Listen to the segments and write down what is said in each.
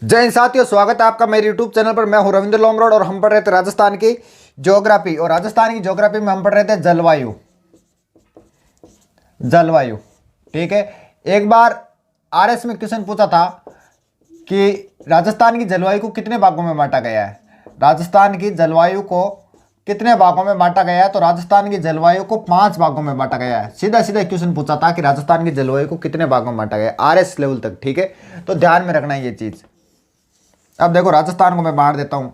जय हिंद साथियों, स्वागत है आपका मेरे YouTube चैनल पर। मैं हूं रविंद्र लोमरोड और हम पढ़ रहे थे राजस्थान की ज्योग्राफी। और राजस्थान की ज्योग्राफी में हम पढ़ रहे थे जलवायु। जलवायु ठीक है। एक बार आरएस में क्वेश्चन पूछा था कि राजस्थान की जलवायु को कितने भागों में बांटा गया है। राजस्थान की जलवायु को कितने भागों में बांटा गया है? तो राजस्थान की जलवायु को 5 भागों में बांटा गया है। सीधा सीधा क्वेश्चन पूछा था कि राजस्थान की जलवायु को कितने भागों में बांटा गया है, आरएस लेवल तक। ठीक है, तो ध्यान में रखना है ये चीज। अब देखो, राजस्थान को मैं बांट देता हूं।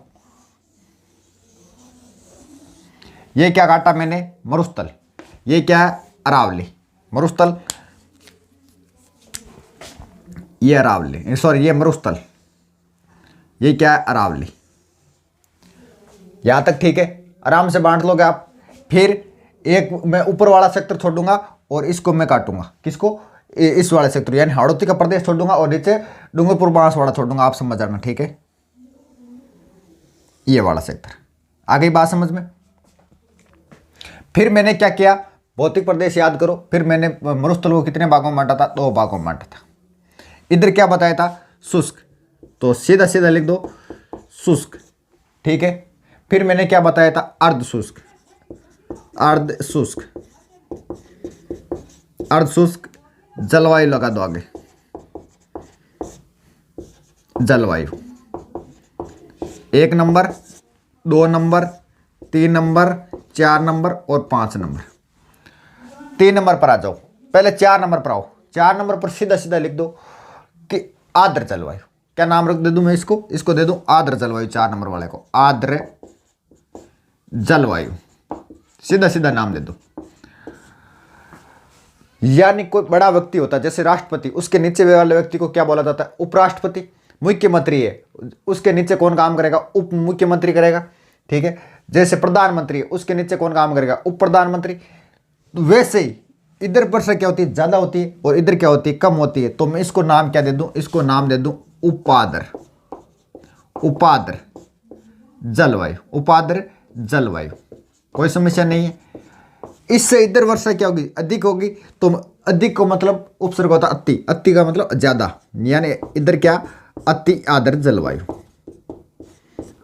ये क्या काटा मैंने? मरुस्थल। ये क्या है? अरावली। मरुस्थल, ये अरावली, सॉरी ये मरुस्थल। ये क्या है? अरावली। यहां तक ठीक है, आराम से बांट लोगे आप। फिर एक मैं ऊपर वाला सेक्टर छोड़ूंगा और इसको मैं काटूंगा। किसको? इस वाले सेक्टर यानी हाड़ौती का प्रदेश छोड़ दूंगा और नीचे डूंगरपुर बांसवाड़ा छोड़ दूंगा। आप समझ जाना, ठीक है? ये वाला सेक्टर। आ गई बात समझ में? फिर मैंने क्या किया? भौतिक प्रदेश याद करो। फिर मैंने मरुस्थल को कितने भागों में बांटा था? 2 भागों में बांटा था। इधर क्या बताया था? शुष्क, तो सीधा सीधा लिख दो शुष्क। ठीक है। फिर मैंने क्या बताया था? अर्ध शुष्क। अर्ध शुष्क, अर्ध शुष्क जलवायु लगा दो आगे। जलवायु 1 नंबर, 2 नंबर, 3 नंबर, 4 नंबर और 5 नंबर। 3 नंबर पर आ जाओ, पहले 4 नंबर पर आओ। 4 नंबर पर सीधा सीधा लिख दो कि आर्द्र जलवायु। क्या नाम रख दे दूं मैं इसको? इसको दे दूं आर्द्र जलवायु। 4 नंबर वाले को आर्द्र जलवायु, सीधा सीधा नाम दे दो। यानी कोई बड़ा व्यक्ति होता है जैसे राष्ट्रपति, उसके नीचे वाले व्यक्ति को क्या बोला जाता है? उपराष्ट्रपति। मुख्यमंत्री है, उसके नीचे कौन काम करेगा? उप मुख्यमंत्री करेगा। ठीक है। जैसे प्रधानमंत्री है, उसके नीचे कौन काम करेगा? उप प्रधानमंत्री। वैसे ही इधर पर से क्या होती है? ज्यादा होती है और इधर क्या होती है? कम होती है। तो मैं इसको नाम क्या दे दूं? इसको नाम दे दूं उपाद्र। उपाद्र जलवायु। उपाद्र जलवायु, कोई समस्या नहीं है। इससे इधर वर्षा क्या होगी? अधिक होगी। तो अधिक को मतलब उपसर्ग होता अति। अति का मतलब ज्यादा, यानी इधर क्या? अति आर्द्र जलवायु।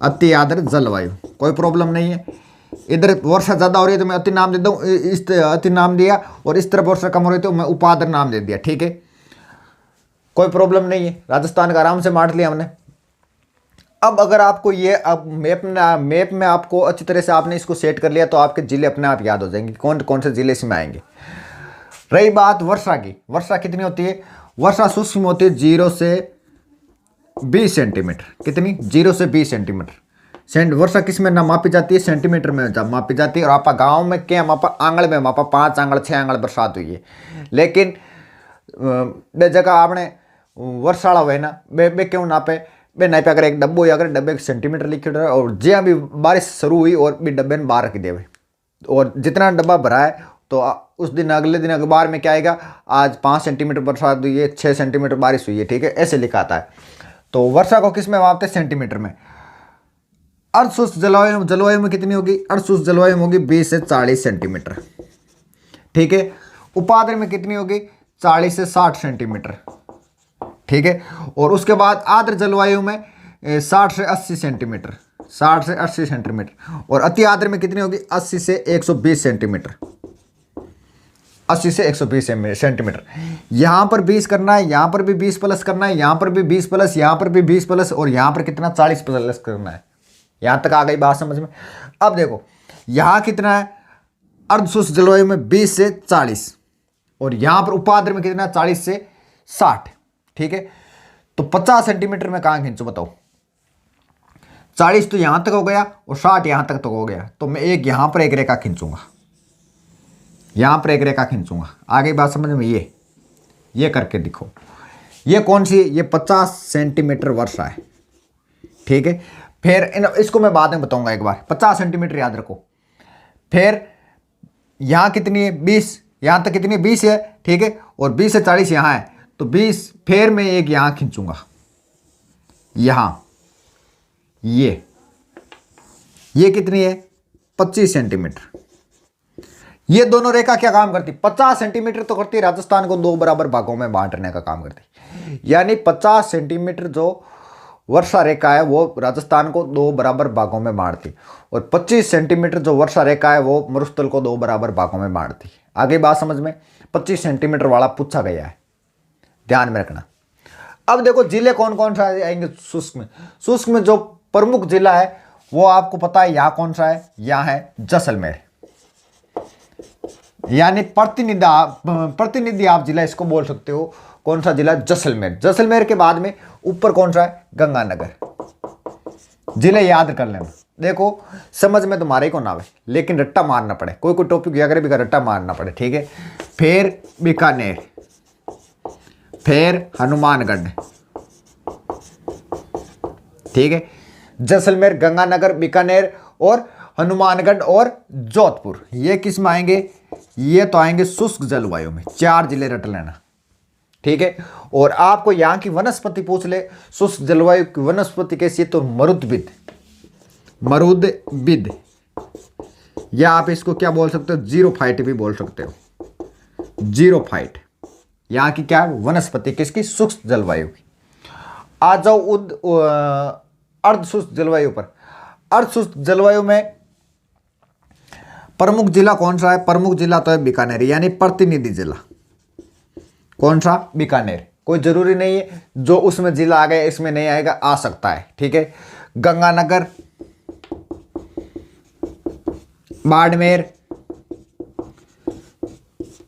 अति आर्द्र जलवायु, कोई प्रॉब्लम नहीं है। इधर वर्षा ज्यादा हो रही है तो मैं अति नाम दे दूं, इस अति नाम दिया। और इस तरफ वर्षा कम हो रही है तो मैं उपाद्र नाम दे दिया। ठीक है, कोई प्रॉब्लम नहीं है। राजस्थान का आराम से बांट लिया हमने। अब अगर आपको ये अब मैप में आपको अच्छी तरह से आपने इसको सेट कर लिया तो आपके जिले अपने आप याद हो जाएंगे, कौन कौन से जिले इसमें आएंगे। रही बात वर्षा की, वर्षा कितनी होती है? वर्षा सूक्ष्म होती है 0 से 20 सेंटीमीटर। कितनी? 0 से 20 सेंटीमीटर। वर्षा किस में ना मापी जाती है? सेंटीमीटर में मापी जाती है। और आप गाँव में क्या मापा? आंगल में मापा। 5 आंगल 6 आंगल बरसात हुई है। लेकिन बे जगह आपने वर्षाला हुए ना, बे क्यों नापे? बे नापे अगर एक डब्बो या अगर डब्बे 1 सेंटीमीटर लिखे और ज्यादा भी बारिश शुरू हुई और भी डब्बे में बाहर रख देवे और जितना डब्बा भरा है तो उस दिन अगले दिन अखबार में क्या आएगा? आज 5 सेंटीमीटर बरसात हुई है, 6 सेंटीमीटर बारिश हुई है। ठीक है, ऐसे लिखा आता है। तो वर्षा को किस में मापते? सेंटीमीटर में। अर्धशुष्क जलवायु में कितनी होगी? अर्धशुष्क जलवायु में होगी 20 से 40 सेंटीमीटर। ठीक है। उपाद्र में कितनी होगी? 40 से 60 सेंटीमीटर। ठीक है। और उसके बाद आर्द्र जलवायु में 60 से 80 सेंटीमीटर। 60 से 80 सेंटीमीटर। और अति आर्द्र में कितनी होगी? 80 से 120 सेंटीमीटर। 80 से 120 सेंटीमीटर। यहां पर 20 करना है, यहां पर भी 20 प्लस करना है, यहां पर भी 20 प्लस, यहां पर भी 20 प्लस और यहां पर कितना? 40 प्लस करना है। यहां तक आ गई बात समझ में? अब देखो यहां कितना है? अर्धशुष्क जलवायु में 20 से 40 और यहां पर उपाद्र में कितना? 40 से 60। ठीक है। तो 50 सेंटीमीटर में कहां खींचू बताओ? 40 तो यहां तक हो गया और 60 यहां तक तो हो गया। तो मैं एक यहां पर एक रेखा खींचूंगा, यहां पर एक रेखा खींचूंगा। आगे बात समझ में? ये करके दिखो। ये कौन सी? ये 50 सेंटीमीटर वर्षा है। ठीक है। फिर इसको मैं बाद में बताऊंगा एक बार। 50 सेंटीमीटर याद रखो। फिर यहां कितनी है? 20। यहां तक कितनी? 20 है। ठीक है। और 20 से 40 यहां है तो 20। फिर मैं एक यहां खींचूंगा, यहां। ये कितनी है? 25 सेंटीमीटर। ये दोनों रेखा क्या काम करती? 50 सेंटीमीटर तो करती है, राजस्थान को 2 बराबर भागों में बांटने का काम करती। यानी 50 सेंटीमीटर जो वर्षा रेखा है वो राजस्थान को 2 बराबर भागों में बांटती, और 25 सेंटीमीटर जो वर्षा रेखा है वो मरुस्थल को 2 बराबर भागों में बांटती। आगे बात समझ में, 25 सेंटीमीटर वाला पूछा गया है, ध्यान में रखना। अब देखो जिले कौन कौन सा आएंगे शुष्क में। शुष्क में जो प्रमुख जिला है वो आपको पता है यहाँ कौन सा है, यहाँ है जैसलमेर, यानी प्रतिनिधि आप जिला इसको बोल सकते हो। कौन सा जिला? जैसलमेर। जैसलमेर के बाद में ऊपर कौन सा है? गंगानगर। जिले याद कर लेना। देखो समझ में तुम्हारे को ना आवे लेकिन रट्टा मारना पड़े, कोई कोई टॉपिक अगर भी रट्टा मारना पड़े, ठीक है। फिर बीकानेर, फिर हनुमानगढ़, ठीक है। जैसलमेर, गंगानगर, बीकानेर और हनुमानगढ़ और जोधपुर, ये किस में आएंगे? ये तो आएंगे शुष्क जलवायु में। 4 जिले रट लेना, ठीक है। और आपको यहां की वनस्पति पूछ ले, शुष्क जलवायु की वनस्पति कैसी है? तो मरुद्भिद, मरुद्भिद, या आप इसको क्या बोल सकते हो? जीरोफाइट भी बोल सकते हो, जीरोफाइट। यहां की क्या वनस्पति, किसकी? शुष्क जलवायु की। आ जाओ अर्धशुष्क जलवायु पर। अर्धशुष्क जलवायु में प्रमुख जिला कौन सा है? प्रमुख जिला तो है बीकानेर, यानी प्रतिनिधि जिला। कौन सा? बीकानेर। कोई जरूरी नहीं है जो उसमें जिला आ गया इसमें नहीं आएगा, आ सकता है, ठीक है। गंगानगर, बाड़मेर,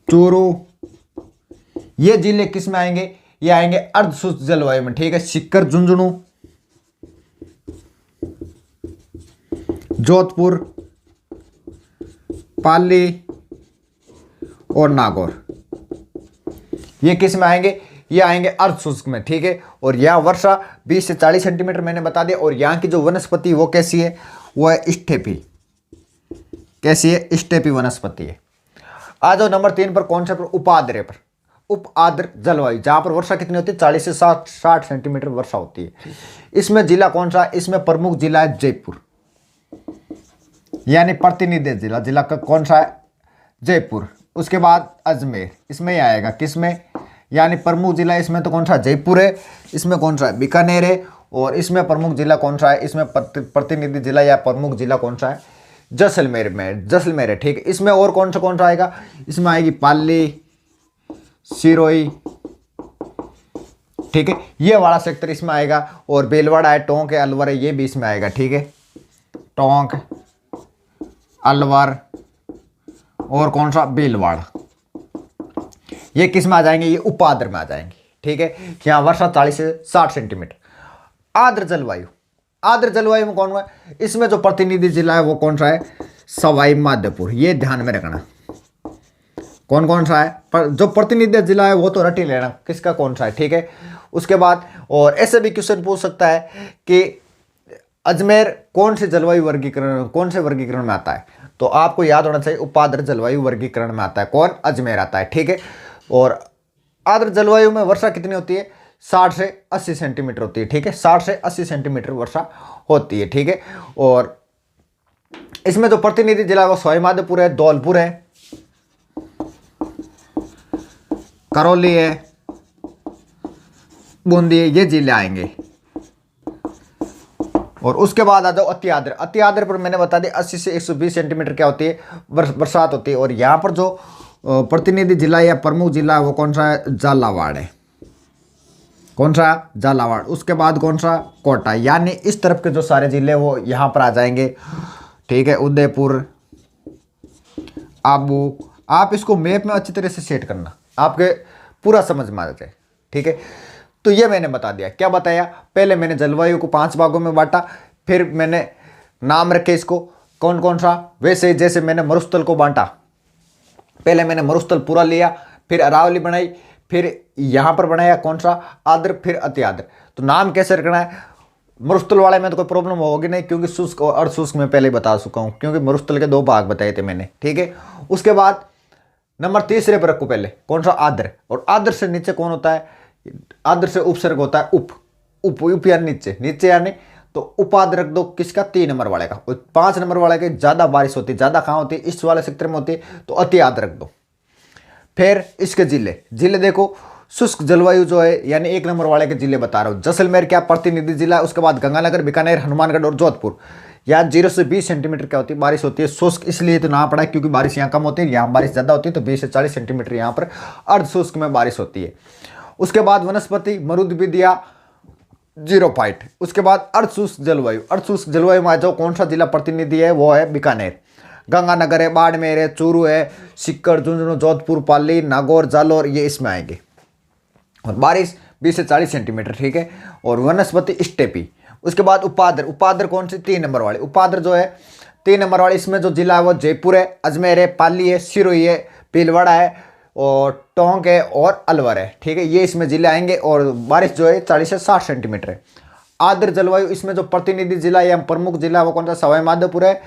चूरू, ये जिले किस में आएंगे? ये आएंगे अर्धशुष्क जलवायु में, ठीक है। सीकर, झुंझुनू, जोधपुर, पाली और नागौर, ये किस में आएंगे? ये आएंगे अर्धशुष्क में, ठीक है। और यहाँ वर्षा 20 से 40 सेंटीमीटर मैंने बता दिया। और यहाँ की जो वनस्पति वो कैसी है? वो है स्टेपी। कैसी है? स्टेपी वनस्पति है। आ जाओ नंबर 3 पर। कौन से पर? उपाद्र पर। उपाद्र जलवायु, जहां पर वर्षा कितनी होती है? 40 से 60 सेंटीमीटर वर्षा होती है। इसमें जिला कौन सा? इसमें प्रमुख जिला है जयपुर, यानी प्रतिनिधि जिला। जिला का कौन सा है? जयपुर। उसके बाद अजमेर, इसमें ही आएगा, किसमें? यानी प्रमुख जिला इसमें तो कौन सा? जयपुर है। इसमें कौन सा है? बीकानेर है। और इसमें प्रमुख जिला कौन सा है? इसमें प्रतिनिधि जिला या प्रमुख जिला कौन सा है? जैसलमेर में, जैसलमेर है, ठीक है। इसमें और कौन सा आएगा? इसमें आएगी पाली, सिरोही, ठीक है। ये वाला सेक्टर इसमें आएगा। और बेलवाड़ा है, टोंक है, अलवर है, ये भी इसमें आएगा, ठीक है। टोंक, अलवर और कौन सा? भीलवाड़ा, ये किस में आ जाएंगे? ये उपाद्र में आ जाएंगे, ठीक है। यहाँ वर्षा 40 से 60 सेंटीमीटर। आर्द्र जलवायु, आर्द्र जलवायु में कौन है? इसमें जो प्रतिनिधि जिला है वो कौन सा है? सवाई माधोपुर, ये ध्यान में रखना। कौन कौन सा है? पर जो प्रतिनिधि जिला है वो तो रट ही लेना किसका कौन सा है, ठीक है। उसके बाद और ऐसे भी क्वेश्चन पूछ सकता है कि अजमेर कौन से जलवायु वर्गीकरण, कौन से वर्गीकरण में आता है? तो आपको याद होना चाहिए उपाद्र जलवायु वर्गीकरण में आता है। कौन? अजमेर आता है, ठीक है। और आर्द्र जलवायु में वर्षा कितनी होती है? 60 से 80 सेंटीमीटर होती है, ठीक है। 60 से 80 सेंटीमीटर वर्षा होती है, ठीक है। और इसमें जो प्रतिनिधि जिला है वो सवाई माधोपुर है, धौलपुर है, करौली है, बूंदी है, ये जिले आएंगे। और उसके बाद आ जाओ अति आर्द्र। अति आर्द्र पर मैंने बता दिया 80 से 120 सेंटीमीटर क्या होती है? बरसात होती है। और यहाँ पर जो प्रतिनिधि जिला या प्रमुख जिला है वो कौन सा है? झालावाड़ है। कौन सा? झालावाड़। उसके बाद कौन सा? कोटा। यानी इस तरफ के जो सारे जिले वो यहाँ पर आ जाएंगे, ठीक है। उदयपुर, आबू। आप इसको मैप में अच्छी तरह से सेट करना, आपके पूरा समझ में आ जाए, ठीक है। तो ये मैंने बता दिया। क्या बताया? पहले मैंने जलवायु को 5 भागों में बांटा, फिर मैंने नाम रखे इसको कौन कौन सा। वैसे जैसे मैंने मरुस्थल को बांटा, पहले मैंने मरुस्थल पूरा लिया, फिर अरावली बनाई, फिर यहाँ पर बनाया कौन सा? आर्द्र, फिर अति आर्द्र। तो नाम कैसे रखना है? मरुस्थल वाले में तो कोई प्रॉब्लम होगी नहीं, क्योंकि शुष्क और अर्धशुष्क में पहले बता चुका हूँ, क्योंकि मरुस्थल के 2 भाग बताए थे मैंने, ठीक है। उसके बाद नंबर 3 पर रखो पहले कौन सा? आर्द्र। और आर्द्र से नीचे कौन होता है? आर्द्र से उपसर्ग होता है उप यानी नीचे यानी। तो उपाद्र रख दो किसका? 3 नंबर वाले का। 5 नंबर वाले के ज्यादा बारिश होती है, ज्यादा कहाँ होती है? इस वाले सेक्टर में होती है, तो अति आर्द्र रख दो। फिर इसके जिले देखो, शुष्क जलवायु जो है यानी 1 नंबर वाले के जिले बता रहा हूँ। जैसलमेर क्या प्रतिनिधि जिला है, उसके बाद गंगानगर, बीकानेर, हनुमानगढ़ और जोधपुर। यहाँ 0 से 20 सेंटीमीटर क्या होती है, बारिश होती है। शुष्क इसलिए तो ना पड़ा क्योंकि बारिश यहाँ कम होती है, यहाँ बारिश ज़्यादा होती है, तो 20 से 40 सेंटीमीटर यहाँ पर अर्ध शुष्क में बारिश होती है। उसके बाद वनस्पति मरुद्भिदिया 0 पॉइंट। उसके बाद अर्ध शुष्क जलवायु, अर्ध शुष्क जलवायु में जो कौन सा जिला प्रतिनिधि है वो है बीकानेर, गंगानगर है, बाड़मेर है, चूरू है, सीकर, झुंझुनू, जोधपुर, पाली, नागौर, जालौर, ये इसमें आएंगे। और बारिश 20 से 40 सेंटीमीटर, ठीक है। और वनस्पति स्टेपी। उसके बाद उपाद्र, उपाद्र कौन सी, 3 नंबर वाले। उपाद्र जो है 3 नंबर वाले, इसमें जो जिला है वो जयपुर है, अजमेर है, पाली है, सिरोही है, भीलवाड़ा है और टोंक है और अलवर है, ठीक है। ये इसमें जिले आएंगे और बारिश जो है 40 से 60 सेंटीमीटर है। आर्द्र जलवायु, इसमें जो प्रतिनिधि जिला या प्रमुख जिला वो कौन सा, सवाई माधोपुर है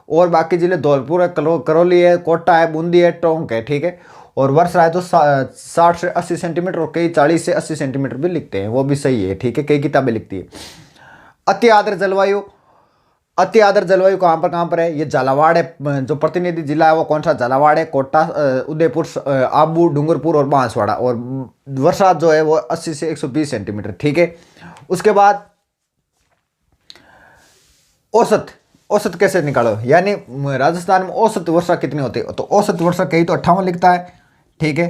और बाकी जिले धौलपुर है, करौली है, कोटा है, बूंदी है, टोंक है, ठीक है। और वर्षा है तो 60 से 80 सेंटीमीटर और कई 40 से 80 सेंटीमीटर भी लिखते हैं, वो भी सही है, ठीक है, कई किताबें लिखती है। अति आर्द्र जलवायु, अति आर्द्र जलवायु कहाँ पर है, ये झालावाड़ है, जो प्रतिनिधि जिला है वो कौन सा, झालावाड़ है, कोटा, उदयपुर, आबू, डूंगरपुर और बांसवाड़ा। और वर्षा जो है वो 80 से 120 सेंटीमीटर, ठीक है। उसके बाद औसत, औसत कैसे निकालो, यानी राजस्थान में औसत वर्षा कितनी होती है, तो औसत वर्षा कहीं तो 58 लिखता है, ठीक है,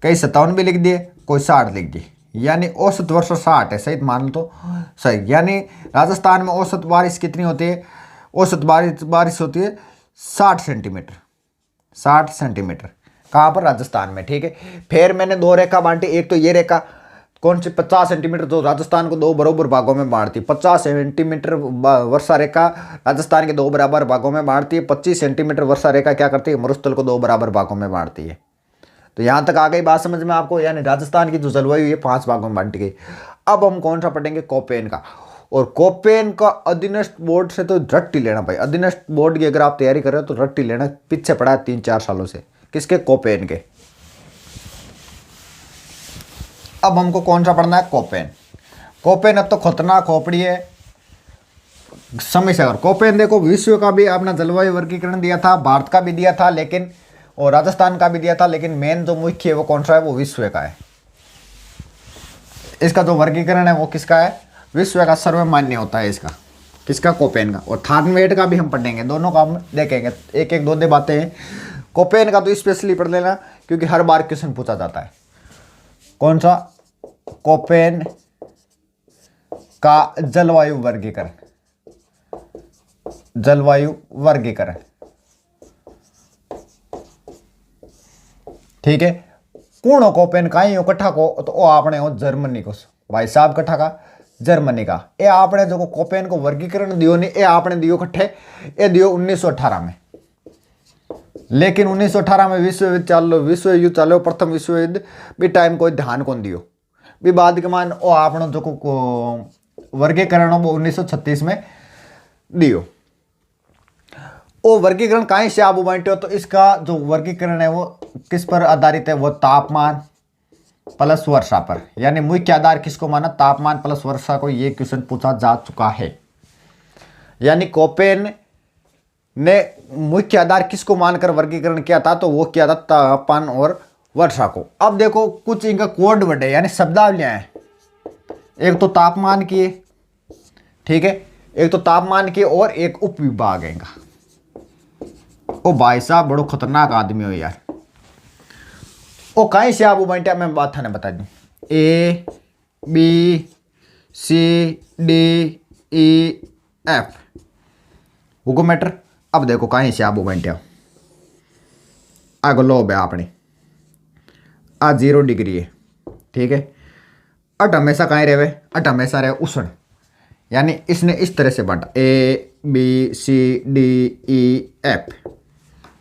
कहीं 57 भी लिख दिए, कोई 60 लिख दिए, यानी औसत वर्षा 60 है, सही मान लो तो सही। यानी राजस्थान में औसत बारिश कितनी होती है, औसत बारिश होती है 60 सेंटीमीटर, 60 सेंटीमीटर। कहाँ पर, राजस्थान में, ठीक है। फिर मैंने 2 रेखा बांटी, एक तो ये रेखा कौन सी 50 सेंटीमीटर, जो राजस्थान को 2 बराबर भागों में बांटती है। 50 सेंटीमीटर वर्षा रेखा राजस्थान के 2 बराबर भागों में बांटती है। 25 सेंटीमीटर वर्षा रेखा क्या करती है, मरुस्थल को 2 बराबर भागों में बांटती है। तो यहाँ तक आ गई बात समझ में आपको, यानी राजस्थान की जो जलवायु ये 5 भागों में बांटी गई। अब हम कौन सा पढ़ेंगे, कोपेन का। और कोपेन का अधीनस्थ बोर्ड से तो रट्टी लेना भाई, अधीनस्थ बोर्ड की अगर आप तैयारी कर रहे हो तो रट्टी लेना, पीछे पड़ा है 3-4 सालों से। किसके, कोपेन के। अब हमको कौन सा पढ़ना है, कोपेन। कोपेन अब तो खतरनाक खोपड़ी है, समय से। कोपेन देखो, विश्व का भी अपना जलवायु वर्गीकरण दिया था, भारत का भी दिया था, लेकिन और राजस्थान का भी दिया था, लेकिन मेन जो मुख्य है वो कौन सा है, वो विश्व का है। इसका जो वर्गीकरण है वो किसका है, विश्व का सर्वमान्य होता है इसका, किसका, कोपेन का। और थार्नवेट का भी हम पढ़ेंगे, दोनों का हम देखेंगे, एक एक 2 बातें हैं। कोपेन का तो स्पेशली पढ़ लेना क्योंकि हर बार क्वेश्चन पूछा जाता है। कौन सा, कोपेन का जलवायु वर्गीकरण, जलवायु वर्गीकरण, ठीक है। कौन कोपेन का ही कट्ठा को, तो वो आपने हो जर्मनी को, भाई साहब कट्ठा का जर्मनी का। ये आपने जो कोपेन को वर्गीकरण दियो नहीं, ये आपने दियो कट्ठे, ये दियो 1918 में। लेकिन 1918 में विश्व युद्ध चालो, प्रथम विश्व युद्ध भी टाइम कोई ध्यान कौन दियो भी, बाद के मान वो आपने जो वर्गीकरण हो वो 1936 में दियो। वो वर्गीकरण कहीं से आप बांटे हो, तो इसका जो वर्गीकरण है वो किस पर आधारित है, वो तापमान प्लस वर्षा पर। यानी मुख्य आधार किसको माना, तापमान प्लस वर्षा को। ये क्वेश्चन पूछा जा चुका है। यानी कोपेन ने मुख्य आधार किसको मानकर वर्गीकरण किया था, तो वो किया था तापमान और वर्षा को। अब देखो कुछ इनका कोड वर्ड है, यानी शब्दावलियां हैं। एक तो तापमान की है, ठीक है, एक तो तापमान की और एक उप विभाग है इनका। ओ भाई साहब बड़ो खतरनाक आदमी हो यार। ओ कहीं से आप बैठा, मैं बात थाने बता दूं, A B C D E F हुको मैटर। अब देखो कहीं से आप बैठा, आगो लोब है आपने, आ 0 डिग्री है, ठीक है। अट हमेशा कहीं रहे, अट हमेशा रहे उष्ण, यानी इसने इस तरह से बांटा A B C D E F,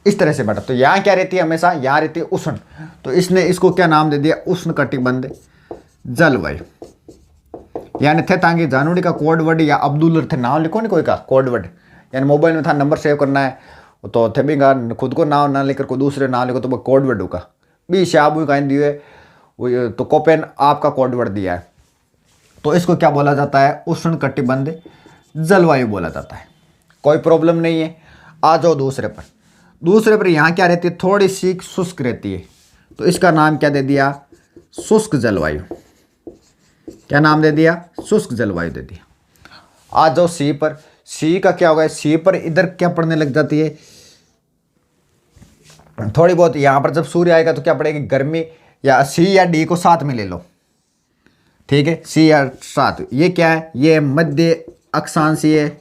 इस तरह से बांटा। तो यहाँ क्या रहती है, हमेशा यहाँ रहती है उष्ण, तो इसने इसको क्या नाम दे दिया, उष्ण कटिबंध जलवायु। यानी थे ताकि जानूडी का कोड वर्ड या अब्दुल थे नाम लिखो नहीं कोई का कोड वर्ड, यानी मोबाइल में था नंबर सेव करना है तो थे भी खुद को नाम ना लेकर कोई दूसरे नाम लिखो, तो वो कोड वर्ड होगा भी शाबू कहीं दिए, तो कोपेन आपका कोड वर्ड दिया है। तो इसको क्या बोला जाता है, उष्ण कटिबंध जलवायु बोला जाता है। कोई प्रॉब्लम नहीं है। आ जाओ दूसरे पर। दूसरे पर यहाँ क्या रहती है, थोड़ी सी शुष्क रहती है, तो इसका नाम क्या दे दिया, शुष्क जलवायु। क्या नाम दे दिया? शुष्क जलवायु दे दिया। आ जाओ सी पर। सी का क्या होगा? सी पर इधर क्या पड़ने लग जाती है थोड़ी बहुत। यहां पर जब सूर्य आएगा तो क्या पड़ेगी? गर्मी। या सी या डी को साथ में ले लो, ठीक है, सी या साथ। ये क्या है? ये मध्य अक्षांशीय,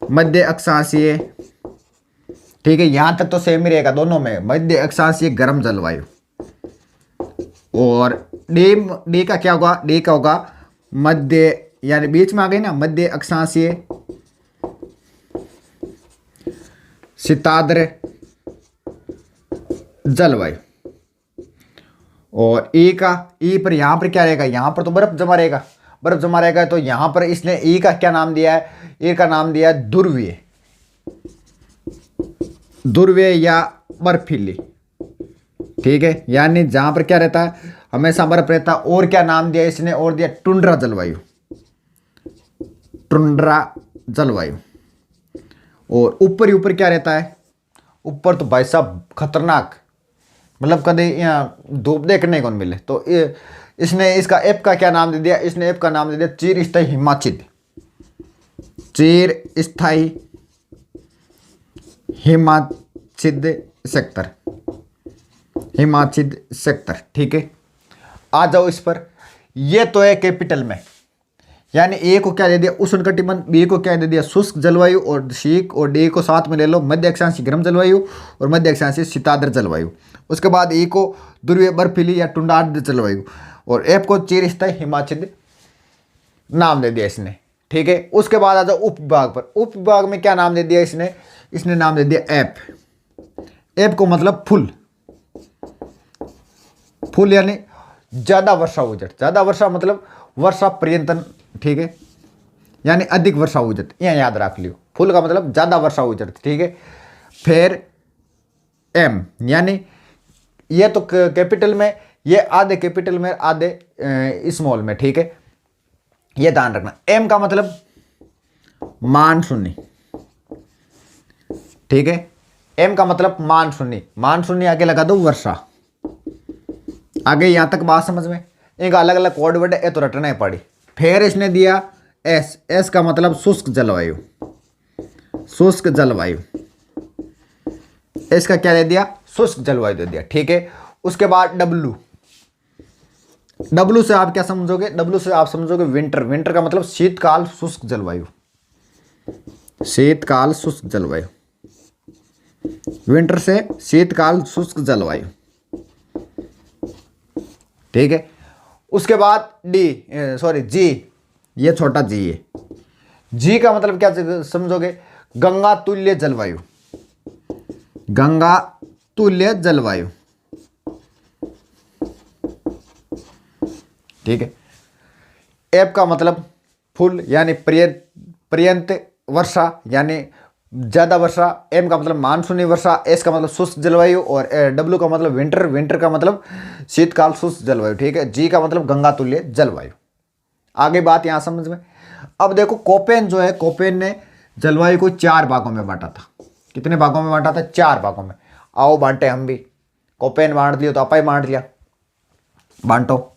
मध्य अक्षांशीय, ठीक है, यहां तक तो सेम ही रहेगा दोनों में, मध्य अक्षांशीय गर्म जलवायु। और डी, डी का क्या होगा? डी का होगा मध्य, यानी बीच में आ गई ना, मध्य अक्षांशीय शीताद्र जलवायु। और ई का, ई पर यहां पर क्या रहेगा? यहां पर तो बर्फ जमा रहेगा, बर्फ जमा रहेगा, तो यहां पर इसने ई का क्या नाम दिया है? ई का नाम दिया है ध्रुवीय, ध्रुवीय या बर्फीली, ठीक है, यानी जहां पर क्या रहता है? हमेशा बर्फ रहता है। और क्या नाम दिया इसने? और दिया टुंड्रा जलवायु, टुंड्रा जलवायु। और ऊपर ही ऊपर क्या रहता है? ऊपर तो भाई साहब खतरनाक, मतलब कभी यहाँ धूप देखने को नहीं मिले। तो इसने इसका ऐप का क्या नाम दे दिया? इसने ऐप का नाम दे दिया चिर स्थायी हिमाचिद, चिर स्थायी हिमाचिद सेक्टर, हिमाचिद सेक्टर, ठीक है। आ जाओ इस पर। ये तो है कैपिटल में, यानी ए को क्या दे दिया? उष्णकटिबंध, बी को क्या दे दिया? शुष्क जलवायु, और सी और डी को साथ में ले लो, मध्य अक्षांशीय गर्म जलवायु और मध्य अक्षांशीय शीताद्र जलवायु। उसके बाद ई को ध्रुवीय बर्फीली या टुंडार्ध जलवायु, और एफ को चिरस्थायी हिमाचिद नाम दे दिया इसने, ठीक है। उसके बाद आ जाओ उप विभाग पर। उप विभाग में क्या नाम दे दिया इसने? इसने नाम दे दिया ऐप। ऐप को मतलब फुल, फुल यानी ज्यादा वर्षा उजट, ज्यादा वर्षा मतलब वर्षा पर्यंतन, ठीक है, यानी अधिक वर्षा उजट, यह याद रख लियो। फुल का मतलब ज्यादा वर्षा उजट, ठीक है। फिर एम, यानी ये तो कैपिटल में, ये आधे कैपिटल में आधे स्मॉल में, ठीक है, ये ध्यान रखना। एम का मतलब मानसूनी, ठीक है, एम का मतलब मानसूनी, मानसूनी आगे लगा दो वर्षा। आगे यहां तक बात समझ में? इनका अलग अलग कोड वर्ड है तो रटना ही पड़ी। फिर इसने दिया एस, एस का मतलब शुष्क जलवायु, शुष्क जलवायु। इसका क्या दे दिया? शुष्क जलवायु दे दिया, ठीक है। उसके बाद डब्लू, डब्लू से आप क्या समझोगे? डब्लू से आप समझोगे विंटर, विंटर का मतलब शीतकाल शुष्क जलवायु, शीतकाल शुष्क जलवायु, विंटर से शीतकाल शुष्क जलवायु, ठीक है। उसके बाद डी, सॉरी जी, ये छोटा जी है। जी का मतलब क्या समझोगे? गंगा तुल्य जलवायु, गंगा तुल्य जलवायु, ठीक है। एप का मतलब फुल यानी पर्यंत वर्षा, यानी ज्यादा वर्षा। एम का मतलब मानसूनी वर्षा। एस का मतलब शुष्क जलवायु। और डब्ल्यू का मतलब विंटर, विंटर का मतलब शीतकाल शुष्क जलवायु, ठीक है। जी का मतलब गंगा तुल्य जलवायु। आगे बात यहां समझ में। अब देखो कोपेन जो है, कोपेन ने जलवायु को 4 भागों में बांटा था। कितने भागों में बांटा था? 4 भागों में। आओ बांटे हम भी। कोपेन बांट लियो तो आपा ही बांट लिया, बांटो।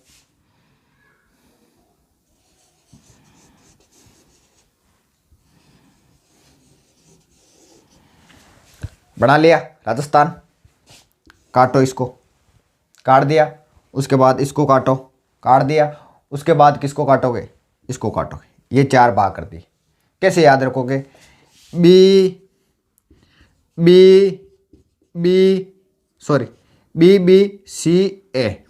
बना लिया राजस्थान, काटो इसको, काट दिया। उसके बाद इसको काटो, काट दिया। उसके बाद किसको काटोगे? इसको काटोगे। ये 4 भाग कर दिए। कैसे याद रखोगे? B B B sorry B B C A,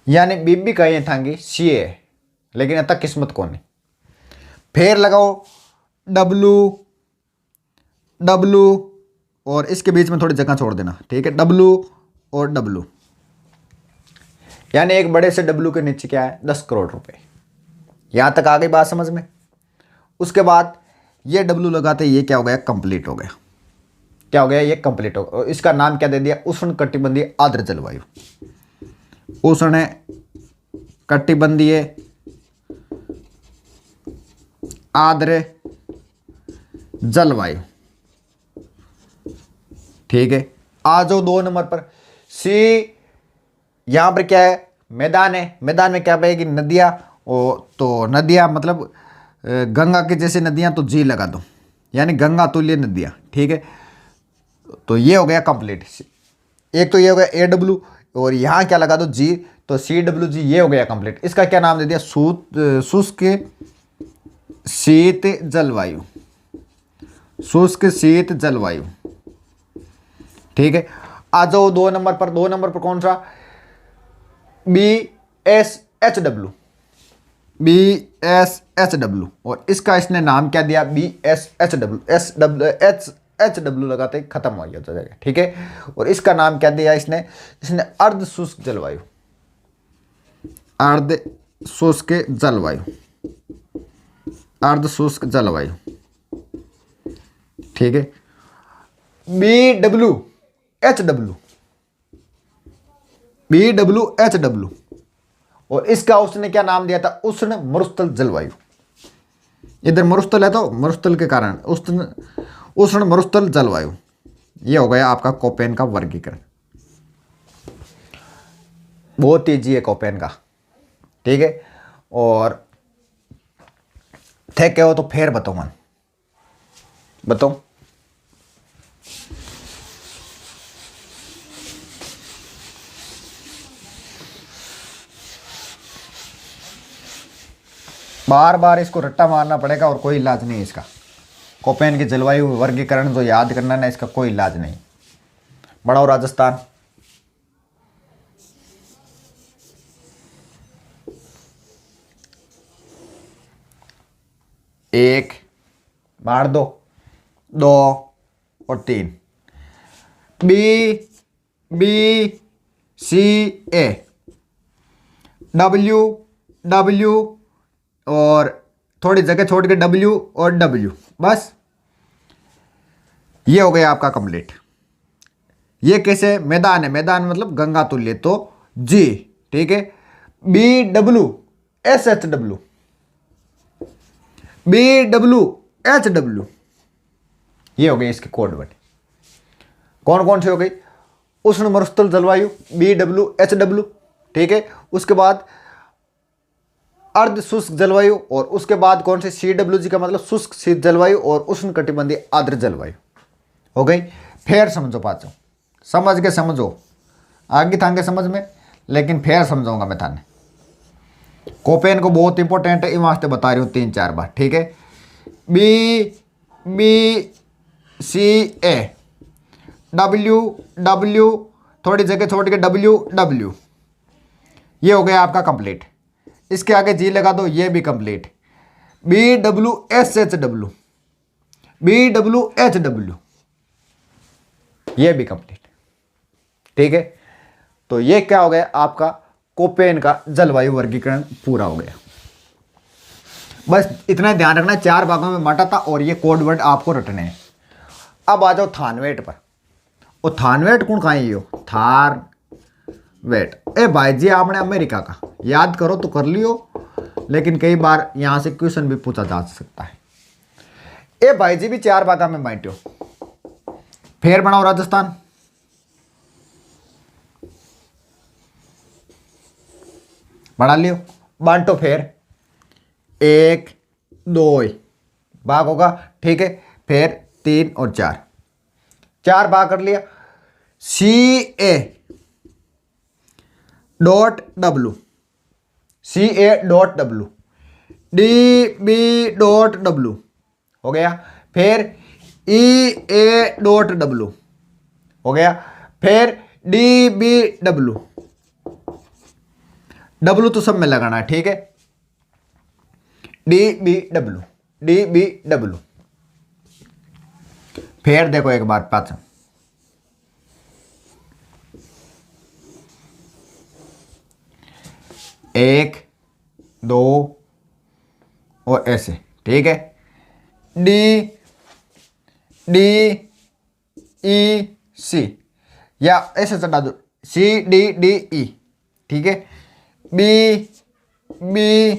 यानी बी बी कहीं थांगी सी ए, लेकिन अब तक किस्मत कौन है। फिर लगाओ डब्लू, डब्लू और इसके बीच में थोड़ी जगह छोड़ देना, ठीक है। डब्लू और डब्लू, यानी एक बड़े से डब्लू के नीचे क्या है? 10 करोड़ रुपए। यहां तक आ गई बात समझ में। उसके बाद ये डब्लू लगाते ये क्या हो गया? कंप्लीट हो गया। क्या हो गया? ये कंप्लीट हो गया। इसका नाम क्या दे दिया? उष्ण कटिबंधीय आर्द्र जलवायु, उष्ण कटिबंधीय आर्द्र जलवायु, ठीक है। आ जाओ 2 नंबर पर। सी यहाँ पर क्या है, मैदान है, मैदान में क्या पाएगी, नदियाँ। और तो नदियाँ मतलब गंगा के जैसे नदियाँ, तो जी लगा दो, यानी गंगा तुल्य नदियाँ। ठीक है, तो ये हो गया कंप्लीट। एक तो ये हो गया ए डब्ल्यू, और यहाँ क्या लगा दो जी, तो सी डब्ल्यू जी, ये हो गया कंप्लीट। इसका क्या नाम दे दिया, शुष्क शीत जलवायु, शुष्क शीत जलवायु। ठीक है, आ जाओ 2 नंबर पर। 2 नंबर पर कौन सा, B S H W, B S H W. और इसका इसने नाम क्या दिया, B S H W, S W H W लगाते ही खत्म हो जाएगा। ठीक है, और इसका नाम क्या दिया इसने, इसने अर्ध शुष्क जलवायु, अर्ध शुष्क जलवायु, अर्ध शुष्क जलवायु। ठीक है, B W H W, B W H W. और इसका उसने क्या नाम दिया था, उष्ण मरुस्थल जलवायु। इधर मरुस्थल है तो मरुस्थल के कारण उष्ण मरुस्थल जलवायु। ये हो गया आपका कोपेन का वर्गीकरण। बहुत तेजी है कोपेन का। ठीक है, और थे क्या हो तो फिर बताओ मन, बताओ। बार बार इसको रट्टा मारना पड़ेगा और कोई इलाज नहीं है इसका। कोपेन की जलवायु वर्गीकरण जो याद करना ना, इसका कोई इलाज नहीं। बढ़ाओ राजस्थान, एक मार दो, 2 और 3, बी बी सी ए, डब्ल्यू डब्ल्यू, और थोड़ी जगह छोड़ के डब्ल्यू और डब्ल्यू, बस ये हो गया आपका कंप्लीट। ये कैसे, मैदान है, मैदान मतलब गंगा तुल्य, तो जी। ठीक है, B W S H W, B W H W, ये हो गई इसकी कोड वर्ड। कौन कौन से हो गई, उष्ण मरुस्थल जलवायु बी डब्ल्यू एच डब्ल्यू। ठीक है, उसके बाद अर्ध शुष्क जलवायु, और उसके बाद कौन से, सी डब्ल्यू जी का मतलब शुष्क शीत जलवायु और उष्ण कटिबंधीय आर्द्र जलवायु हो गई। फिर समझो पाचो, समझ के समझो, आगे थांगे समझ में, लेकिन फिर समझाऊंगा मैं थाने। कोपेन को बहुत इंपॉर्टेंट है, वास्ते बता रही हूँ 3-4 बार। ठीक है, बी बी सी ए, डब्ल्यू डब्ल्यू, थोड़ी जगह छोड़ के डब्ल्यू डब्ल्यू, ये हो गया आपका कंप्लीट। इसके आगे जी लगा दो, ये भी complete. B W S H W, B W H W, ये भी कंप्लीट। ठीक है, तो ये क्या हो गया आपका कोपेन का जलवायु वर्गीकरण पूरा हो गया। बस इतना ध्यान रखना, 4 भागों में बांटा था और ये कोड वर्ड आपको रटने हैं। अब आ जाओ थानवेट पर। वो थानवेट कौन कहा है, थार वेट। ए भाई जी, आपने अमेरिका का याद करो तो कर लियो, लेकिन कई बार यहां से क्वेश्चन भी पूछा जा सकता है। ए भाई जी भी 4 भागा में बांटो। फिर बनाओ राजस्थान, बना लियो, बांटो फिर 1 2 भाग होगा। ठीक है, फिर 3 और 4 भाग कर लिया। C A dot W, C A dot W, D B dot W हो गया। फिर ई ए डॉट डब्ल्यू हो गया। फिर डी बी डब्ल्यू, डब्ल्यू तो सब में लगाना है। ठीक है, D B W, D B W. फिर देखो एक बार पाचन, एक 2 और ऐसे। ठीक है, डी डी ई सी, या ऐसे चढ़ा दो, सी डी डी ई। ठीक है, बी बी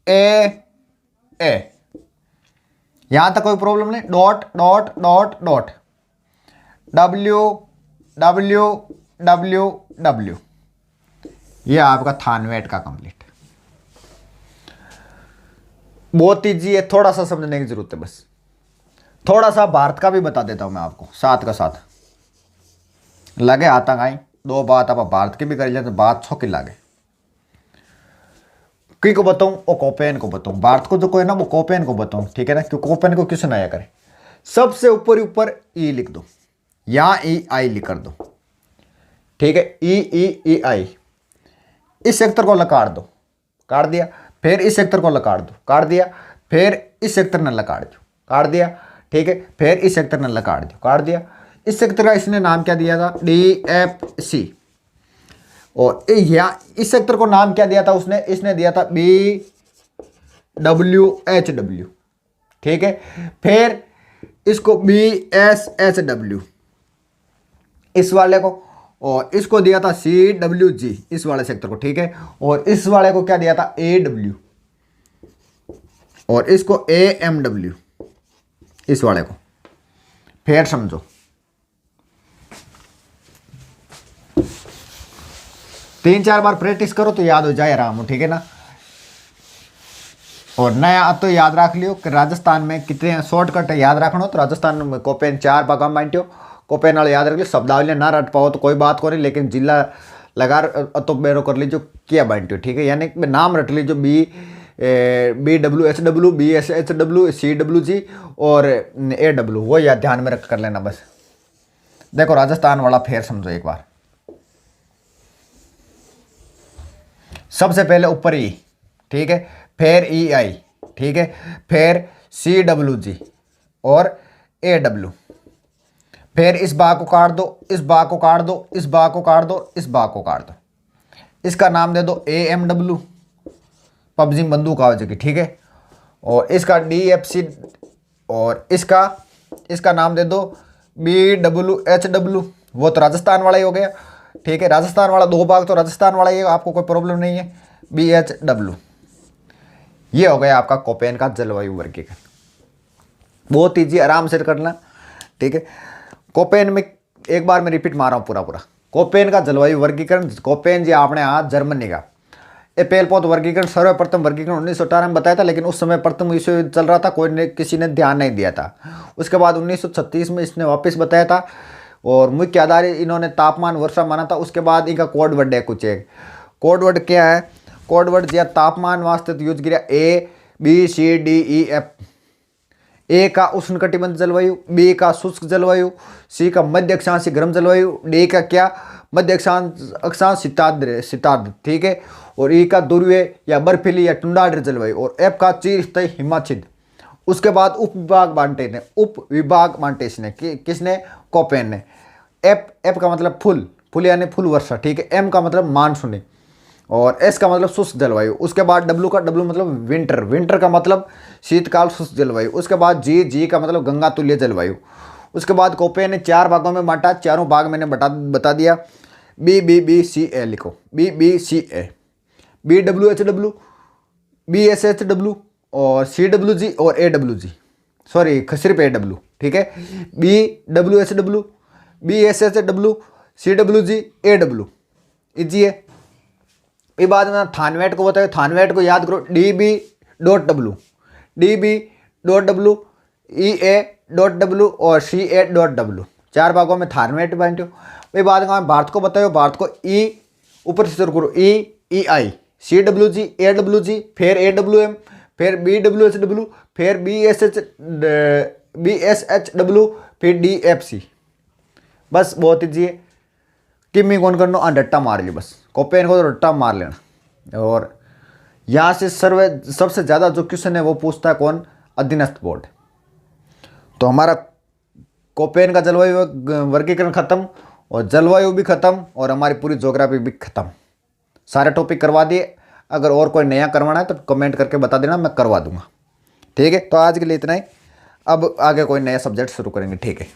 ए ए, यहां तक कोई प्रॉब्लम नहीं। Dot dot dot dot, W W W W, यह आपका थानवेट का कंप्लीट। बहुत ईजी है, थोड़ा सा समझने की जरूरत है बस। थोड़ा सा भारत का भी बता देता हूं मैं आपको साथ का साथ, लगे आता गाई दो बात आप भारत की भी कर ले तो बात छो की लागे। की को बताऊं और कोपेन को बताऊं, भारत को जो कोई ना वो कोपेन को बताऊं, ठीक है ना, क्यों कोपेन को क्यों सुनाया करे। सबसे ऊपर ही ऊपर ई लिख दो, यहां ई आई लिख कर दो, ठीक है, ई आई। इस सेक्टर को लकाड़ दो, काट दिया, फिर इस सेक्टर को लकाड़ दो, काट दिया, फिर इस सेक्टर ने लकाड़ दो, काट दिया, ठीक है, फिर इस सेक्टर ने लकाड़ दो, काट दिया। इस सेक्टर का इसने नाम क्या दिया था, DFC। और यहाँ इस सेक्टर को नाम क्या दिया था उसने, इसने दिया था BWHW, ठीक है। फिर इसको BSHW इस वाले को, और इसको दिया था CWG इस वाले सेक्टर को, ठीक है। और इस वाले को क्या दिया था, AW, और इसको AMW इस वाले को। फिर समझो, 3-4 बार प्रैक्टिस करो तो याद हो जाए आराम हो, ठीक है ना। और नया अब तो याद रख लियो कि राजस्थान में कितने शॉर्टकट है याद रखना हो तो राजस्थान में कोपेन 4 भाग में बांटियो। कोपेन वाले याद रख लियो, शब्दावली ना रट पाओ तो कोई बात करो, लेकिन जिला लगा तो बेरो कर लीजिए क्या बांटियो, ठीक है। यानी नाम रट लीजिए BWHW, BSHW, CWG और AW, वो याद ध्यान में रख कर लेना बस। देखो राजस्थान वाला फिर समझो एक बार। सबसे पहले ऊपर ई, ठीक है, फिर EI, ठीक है, फिर CWG और AW। फिर इस बाग को काट दो, इस बाग को काट दो, इस बाग को काट दो, इस बाग को काट दो। इसका नाम दे दो AMW, पबजी बंदूक आवाज की, ठीक है। और इसका DFC, और इसका नाम दे दो BWHW, वो तो राजस्थान वाला ही हो गया, ठीक है। राजस्थान वाला 2 भाग तो राजस्थान वाला ही है, आपको कोई प्रॉब्लम नहीं है। BHW, ये हो गया आपका कोपेन का जलवायु वर्गीकरण। बहुत ईजी, आराम से करना, ठीक है। कोपेन में एक बार मैं रिपीट मार रहा हूँ पूरा। कोपेन का जलवायु वर्गीकरण, कोपेन जी आपने आज जर्मनी का ये पेलपोत वर्गीकरण, सर्वप्रथम वर्गीकरण 1918 में बताया था, लेकिन उस समय प्रथम विश्व चल रहा था, किसी ने ध्यान नहीं दिया था। उसके बाद 1936 में इसने वापस बताया था, और मुख्य आधार इन्होंने तापमान वर्षा माना था। उसके बाद इनका कोड वर्ड है कुछ, एक कोड वर्ड क्या है, कोड वर्ड जो तापमान वास्ते तो यूज किया ABCDEF। ए का उष्णकटिबंध जलवायु, बी का शुष्क जलवायु, सी का मध्य अक्षांशीय गर्म जलवायु, डी का क्या मध्य अक्षांश शीताद्र, ठीक है। और ई का ध्रुवीय या बर्फीली या टुंडाढ़ जलवायु, और एफ का चिरस्थायी हिमाच्छिद। उसके बाद उप विभाग बांटे इसने, किसने, कोपेन ने। एफ का मतलब फुल यानी फुल वर्षा, ठीक है। एम का मतलब मानसूनी, और एस का मतलब शुष्क जलवायु। उसके बाद डब्ल्यू मतलब विंटर का मतलब शीतकाल शुष्क जलवायु। उसके बाद जी का मतलब गंगा तुल्य जलवायु। उसके बाद कोपेन ने 4 भागों में बांटा, चारों भाग मैंने बता दिया। BBCA लिखो, BBCA, BWHW, BSHW और CWG और AWG, सॉरी सिर्फ AW, ठीक है। BWHW, BSHW, CWG, AW, easy है। ये बाद में थानवेट को बताओ, थानवेट को याद करो, DB.W, DB.W, EA.W और CA.W, 4 भागों में थानवेट बांटो। ये बाद में भारत को बताओ, भारत को E ऊपर से शुरू करो, EI, CWG, AWG, फिर AWM, फिर BWHW, फिर BSHW, फिर DFC। बस बहुत ईजी है। किमी कौन करना, डट्टा मार ली बस, कोपेन को तो डट्टा मार लेना। और यहाँ से सबसे ज़्यादा जो क्वेश्चन है वो पूछता है कौन, अधीनस्थ बोर्ड। तो हमारा कोपेन का जलवायु वर्गीकरण खत्म, और जलवायु भी खत्म, और हमारी पूरी ज्योग्राफी भी खत्म। सारे टॉपिक करवा दिए। अगर और कोई नया करवाना है तो कमेंट करके बता देना, मैं करवा दूंगा, ठीक है। तो आज के लिए इतना ही, अब आगे कोई नया सब्जेक्ट शुरू करेंगे, ठीक है।